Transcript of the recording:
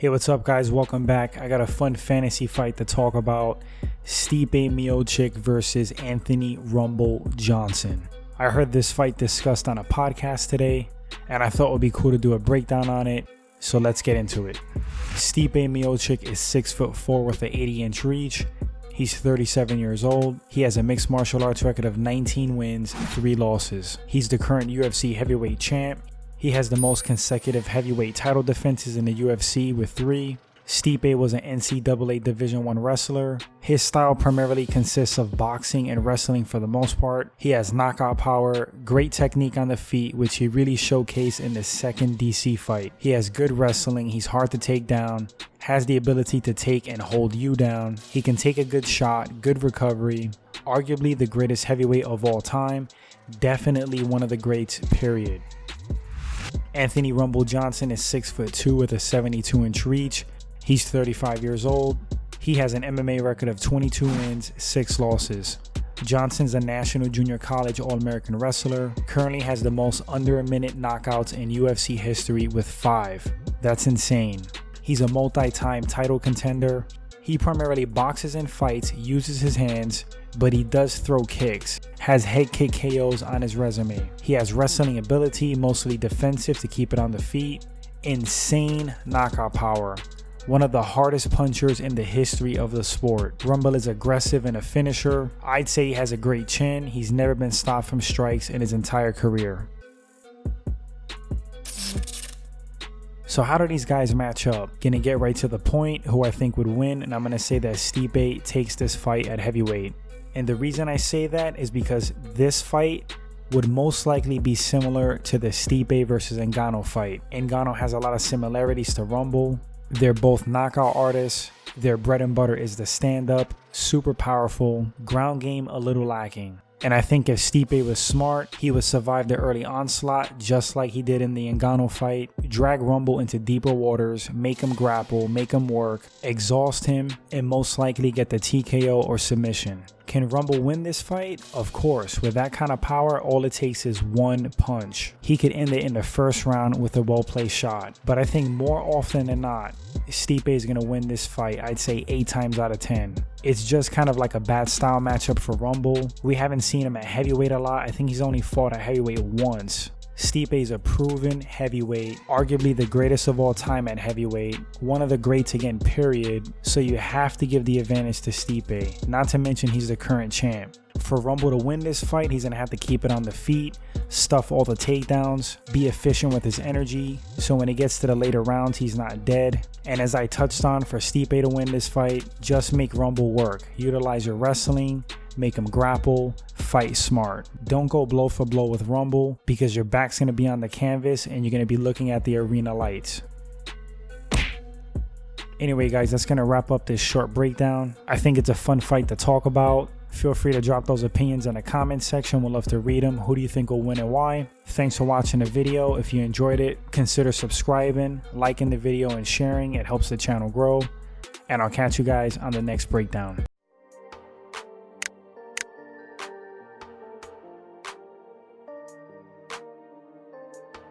Hey, what's up guys? Welcome back. I got a fun fantasy fight to talk about. Stipe Miocic versus Anthony Rumble Johnson. I heard this fight discussed on a podcast today, and I thought it would be cool to do a breakdown on it. So let's get into it. Stipe Miocic is 6'4" with an 80-inch reach. He's 37 years old. He has a mixed martial arts record of 19 wins, 3 losses. He's the current UFC heavyweight champ. He has the most consecutive heavyweight title defenses in the UFC with 3. Stipe was an NCAA Division I wrestler. His style primarily consists of boxing and wrestling for the most part. He has knockout power, great technique on the feet, which he really showcased in the second DC fight. He has good wrestling, he's hard to take down, has the ability to take and hold you down. He can take a good shot, good recovery. Arguably the greatest heavyweight of all time. Definitely one of the greats, period. Anthony Rumble Johnson is 6'2" with a 72-inch reach. He's 35 years old. He has an MMA record of 22 wins, 6 losses. Johnson's a National Junior College All-American wrestler. Currently has the most under a minute knockouts in UFC history with 5. That's insane. He's a multi-time title contender. He primarily boxes and fights, uses his hands, but he does throw kicks, has head kick KOs on his resume. He has wrestling ability, mostly defensive to keep it on the feet. Insane knockout power. One of the hardest punchers in the history of the sport. Rumble is aggressive and a finisher. I'd say he has a great chin. He's never been stopped from strikes in his entire career. So how do these guys match up? Gonna get right to the point, who I think would win, and I'm gonna say that Stipe takes this fight at heavyweight. And the reason I say that is because this fight would most likely be similar to the Stipe versus Ngannou fight. Ngannou has a lot of similarities to Rumble. They're both knockout artists. Their bread and butter is the stand-up, super powerful, ground game a little lacking. And I think if Stipe was smart, he would survive the early onslaught just like he did in the Ngannou fight, drag Rumble into deeper waters, make him grapple, make him work, exhaust him, and most likely get the TKO or submission. Can Rumble win this fight? Of course. With that kind of power, all it takes is one punch. He could end it in the first round with a well-placed shot. But I think more often than not, Stipe is going to win this fight, I'd say 8 times out of 10. It's just kind of like a bad style matchup for Rumble. We haven't seen him at heavyweight a lot. I think he's only fought at heavyweight once. Stipe is a proven heavyweight, arguably the greatest of all time at heavyweight, one of the greats again, period. So you have to give the advantage to Stipe, not to mention he's the current champ. For Rumble to win this fight, he's gonna have to keep it on the feet, stuff all the takedowns, be efficient with his energy, so when it gets to the later rounds, he's not dead. And as I touched on, for Stipe to win this fight, just make Rumble work. Utilize your wrestling, make him grapple, fight smart. Don't go blow for blow with Rumble because your back's gonna be on the canvas and you're gonna be looking at the arena lights. Anyway guys, that's gonna wrap up this short breakdown. I think it's a fun fight to talk about. Feel free to drop those opinions in the comments section. We'd love to read them. Who do you think will win and why? Thanks for watching the video. If you enjoyed it, consider subscribing, liking the video, and sharing. It helps the channel grow. And I'll catch you guys on the next breakdown.